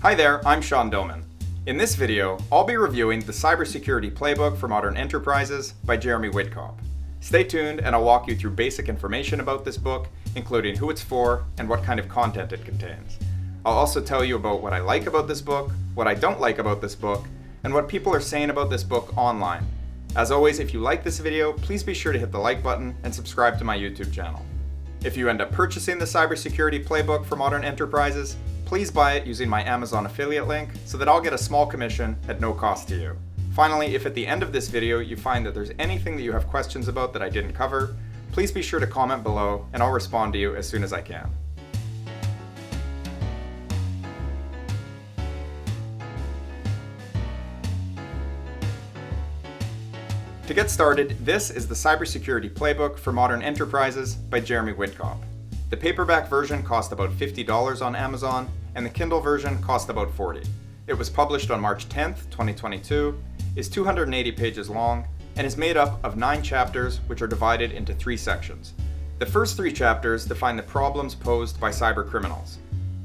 Hi there, I'm Sean Dillman. In this video, I'll be reviewing the Cybersecurity Playbook for Modern Enterprises by Jeremy Wittkop. Stay tuned and I'll walk you through basic information about this book, including who it's for and what kind of content it contains. I'll also tell you about what I like about this book, what I don't like about this book, and what people are saying about this book online. As always, if you like this video, please be sure to hit the like button and subscribe to my YouTube channel. If you end up purchasing the Cybersecurity Playbook for Modern Enterprises, please buy it using my Amazon affiliate link so that I'll get a small commission at no cost to you. Finally, if at the end of this video you find that there's anything that you have questions about that I didn't cover, please be sure to comment below and I'll respond to you as soon as I can. To get started, this is the Cybersecurity Playbook for Modern Enterprises by Jeremy Wittkop. The paperback version cost about $50 on Amazon, and the Kindle version cost about $40. It was published on March 10th, 2022, is 280 pages long, and is made up of 9 chapters which are divided into 3 sections. The first 3 chapters define the problems posed by cyber criminals.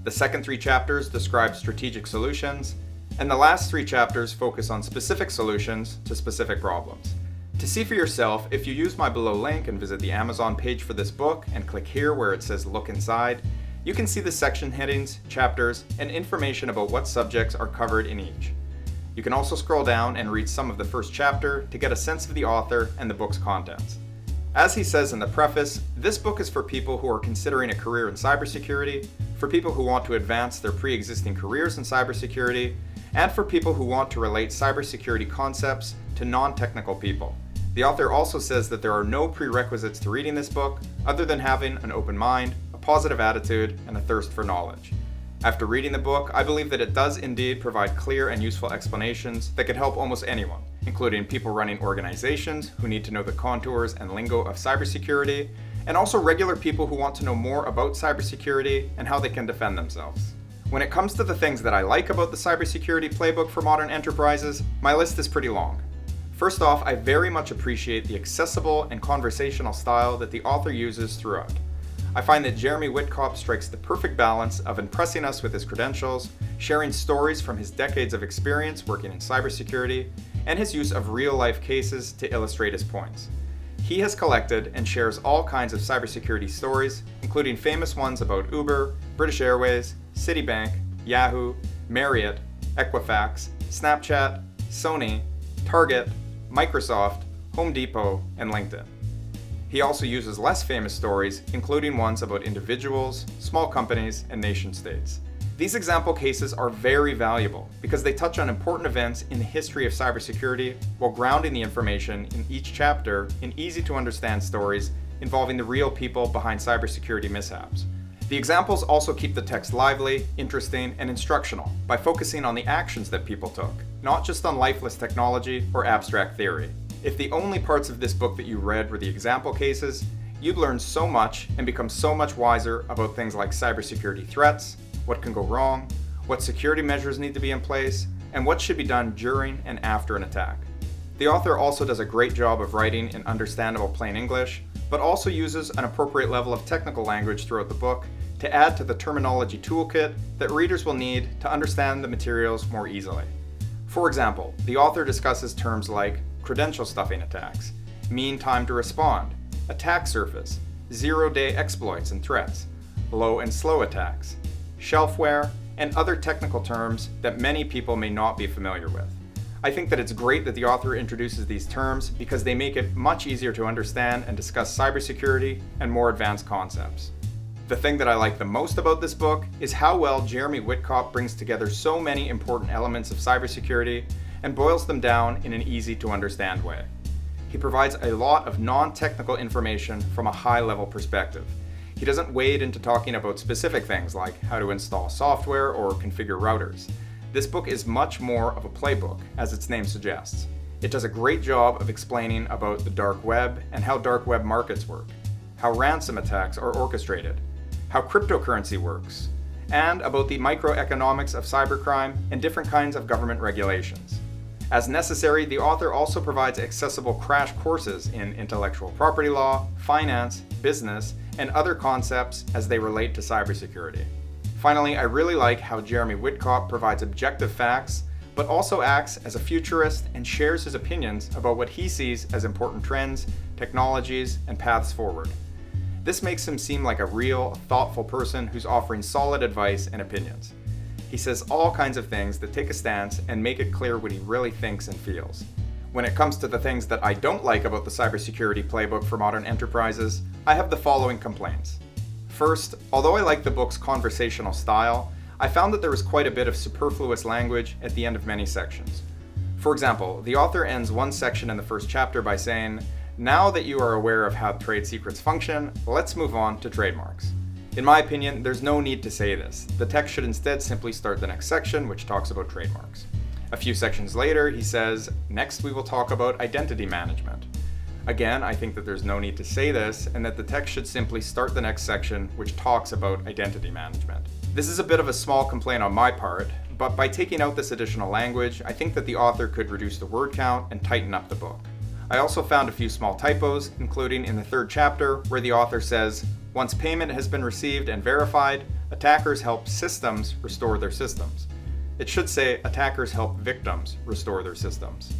The second 3 chapters describe strategic solutions, and the last 3 chapters focus on specific solutions to specific problems. To see for yourself, if you use my below link and visit the Amazon page for this book and click here where it says Look Inside, you can see the section headings, chapters, and information about what subjects are covered in each. You can also scroll down and read some of the first chapter to get a sense of the author and the book's contents. As he says in the preface, this book is for people who are considering a career in cybersecurity, for people who want to advance their pre-existing careers in cybersecurity, and for people who want to relate cybersecurity concepts to non-technical people. The author also says that there are no prerequisites to reading this book other than having an open mind, a positive attitude, and a thirst for knowledge. After reading the book, I believe that it does indeed provide clear and useful explanations that could help almost anyone, including people running organizations who need to know the contours and lingo of cybersecurity, and also regular people who want to know more about cybersecurity and how they can defend themselves. When it comes to the things that I like about the Cybersecurity Playbook for Modern Enterprises, my list is pretty long. First off, I very much appreciate the accessible and conversational style that the author uses throughout. I find that Jeremy Wittkop strikes the perfect balance of impressing us with his credentials, sharing stories from his decades of experience working in cybersecurity, and his use of real-life cases to illustrate his points. He has collected and shares all kinds of cybersecurity stories, including famous ones about Uber, British Airways, Citibank, Yahoo, Marriott, Equifax, Snapchat, Sony, Target, Microsoft, Home Depot, and LinkedIn. He also uses less famous stories, including ones about individuals, small companies, and nation-states. These example cases are very valuable because they touch on important events in the history of cybersecurity while grounding the information in each chapter in easy-to-understand stories involving the real people behind cybersecurity mishaps. The examples also keep the text lively, interesting, and instructional by focusing on the actions that people took, not just on lifeless technology or abstract theory. If the only parts of this book that you read were the example cases, you'd learn so much and become so much wiser about things like cybersecurity threats, what can go wrong, what security measures need to be in place, and what should be done during and after an attack. The author also does a great job of writing in understandable plain English, but also uses an appropriate level of technical language throughout the book to add to the terminology toolkit that readers will need to understand the materials more easily. For example, the author discusses terms like credential stuffing attacks, mean time to respond, attack surface, zero-day exploits and threats, low and slow attacks, shelfware, and other technical terms that many people may not be familiar with. I think that it's great that the author introduces these terms because they make it much easier to understand and discuss cybersecurity and more advanced concepts. The thing that I like the most about this book is how well Jeremy Wittkop brings together so many important elements of cybersecurity and boils them down in an easy-to-understand way. He provides a lot of non-technical information from a high-level perspective. He doesn't wade into talking about specific things like how to install software or configure routers. This book is much more of a playbook, as its name suggests. It does a great job of explaining about the dark web and how dark web markets work, how ransom attacks are orchestrated, how cryptocurrency works, and about the microeconomics of cybercrime and different kinds of government regulations. As necessary, the author also provides accessible crash courses in intellectual property law, finance, business, and other concepts as they relate to cybersecurity. Finally, I really like how Jeremy Wittkop provides objective facts, but also acts as a futurist and shares his opinions about what he sees as important trends, technologies, and paths forward. This makes him seem like a real, thoughtful person who's offering solid advice and opinions. He says all kinds of things that take a stance and make it clear what he really thinks and feels. When it comes to the things that I don't like about the Cybersecurity Playbook for Modern Enterprises, I have the following complaints. First, although I like the book's conversational style, I found that there was quite a bit of superfluous language at the end of many sections. For example, the author ends one section in the first chapter by saying, "Now that you are aware of how trade secrets function, let's move on to trademarks." In my opinion, there's no need to say this. The text should instead simply start the next section, which talks about trademarks. A few sections later, he says, "Next we will talk about identity management." Again, I think that there's no need to say this, and that the text should simply start the next section, which talks about identity management. This is a bit of a small complaint on my part, but by taking out this additional language, I think that the author could reduce the word count and tighten up the book. I also found a few small typos, including in the third chapter, where the author says, "Once payment has been received and verified, attackers help systems restore their systems." It should say, "Attackers help victims restore their systems."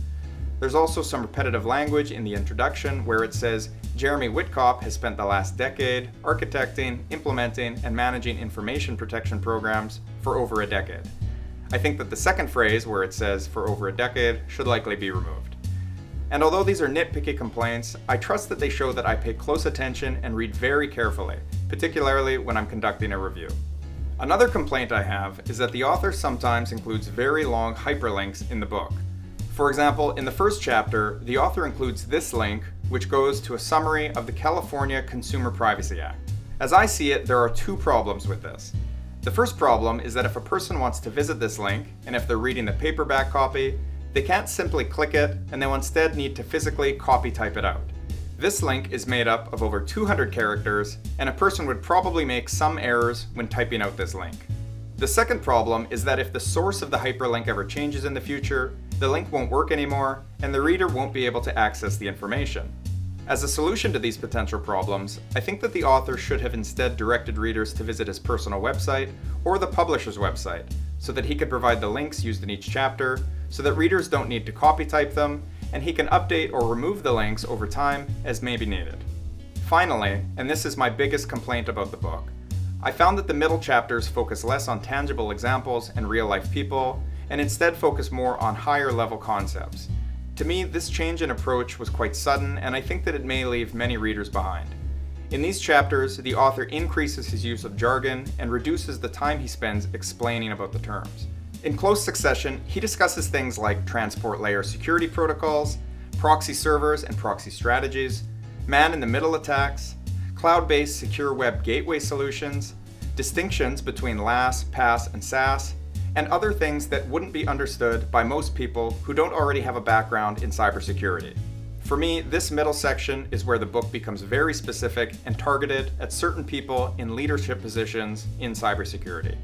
There's also some repetitive language in the introduction where it says, "Jeremy Wittkop has spent the last decade architecting, implementing, and managing information protection programs for over a decade." I think that the second phrase, where it says "for over a decade," should likely be removed. And although these are nitpicky complaints, I trust that they show that I pay close attention and read very carefully, particularly when I'm conducting a review. Another complaint I have is that the author sometimes includes very long hyperlinks in the book. For example, in the first chapter, the author includes this link, which goes to a summary of the California Consumer Privacy Act. As I see it, there are two problems with this. The first problem is that if a person wants to visit this link, and if they're reading the paperback copy, they can't simply click it, and they'll instead need to physically copy type it out. This link is made up of over 200 characters, and a person would probably make some errors when typing out this link. The second problem is that if the source of the hyperlink ever changes in the future, the link won't work anymore, and the reader won't be able to access the information. As a solution to these potential problems, I think that the author should have instead directed readers to visit his personal website or the publisher's website, so that he could provide the links used in each chapter, so that readers don't need to copy type them, and he can update or remove the links over time as may be needed. Finally, and this is my biggest complaint about the book, I found that the middle chapters focus less on tangible examples and real-life people, and instead focus more on higher-level concepts. To me, this change in approach was quite sudden, and I think that it may leave many readers behind. In these chapters, the author increases his use of jargon and reduces the time he spends explaining about the terms. In close succession, he discusses things like transport layer security protocols, proxy servers and proxy strategies, man-in-the-middle attacks, cloud-based secure web gateway solutions, distinctions between LAS, PaaS, and SaaS, and other things that wouldn't be understood by most people who don't already have a background in cybersecurity. For me, this middle section is where the book becomes very specific and targeted at certain people in leadership positions in cybersecurity.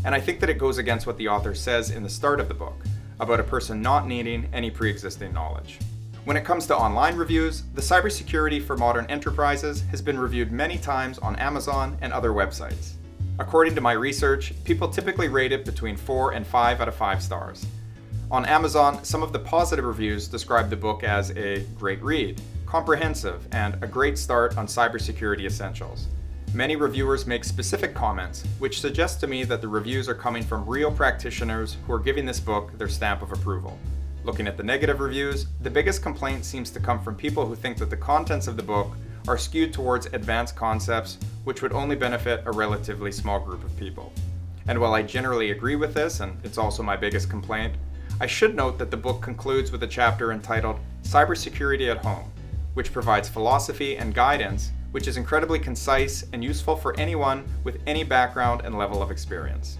And I think that it goes against what the author says in the start of the book, about a person not needing any pre-existing knowledge. When it comes to online reviews, the Cybersecurity for Modern Enterprises has been reviewed many times on Amazon and other websites. According to my research, people typically rate it between 4 and 5 out of 5 stars. On Amazon, some of the positive reviews describe the book as a great read, comprehensive, and a great start on cybersecurity essentials. Many reviewers make specific comments, which suggests to me that the reviews are coming from real practitioners who are giving this book their stamp of approval. Looking at the negative reviews, the biggest complaint seems to come from people who think that the contents of the book are skewed towards advanced concepts which would only benefit a relatively small group of people. And while I generally agree with this, and it's also my biggest complaint, I should note that the book concludes with a chapter entitled Cybersecurity at Home, which provides philosophy and guidance, which is incredibly concise and useful for anyone with any background and level of experience.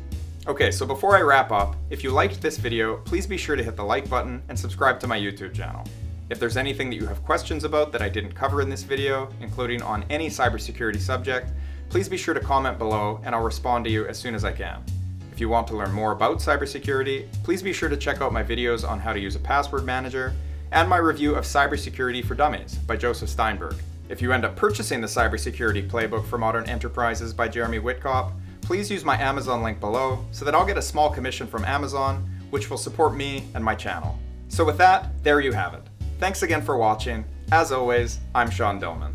Okay, so before I wrap up, if you liked this video, please be sure to hit the like button and subscribe to my YouTube channel. If there's anything that you have questions about that I didn't cover in this video, including on any cybersecurity subject, please be sure to comment below and I'll respond to you as soon as I can. If you want to learn more about cybersecurity, please be sure to check out my videos on how to use a password manager and my review of Cybersecurity for Dummies by Joseph Steinberg. If you end up purchasing the Cybersecurity Playbook for Modern Enterprises by Jeremy Wittkop, please use my Amazon link below so that I'll get a small commission from Amazon, which will support me and my channel. So with that, there you have it. Thanks again for watching. As always, I'm Sean Dillman.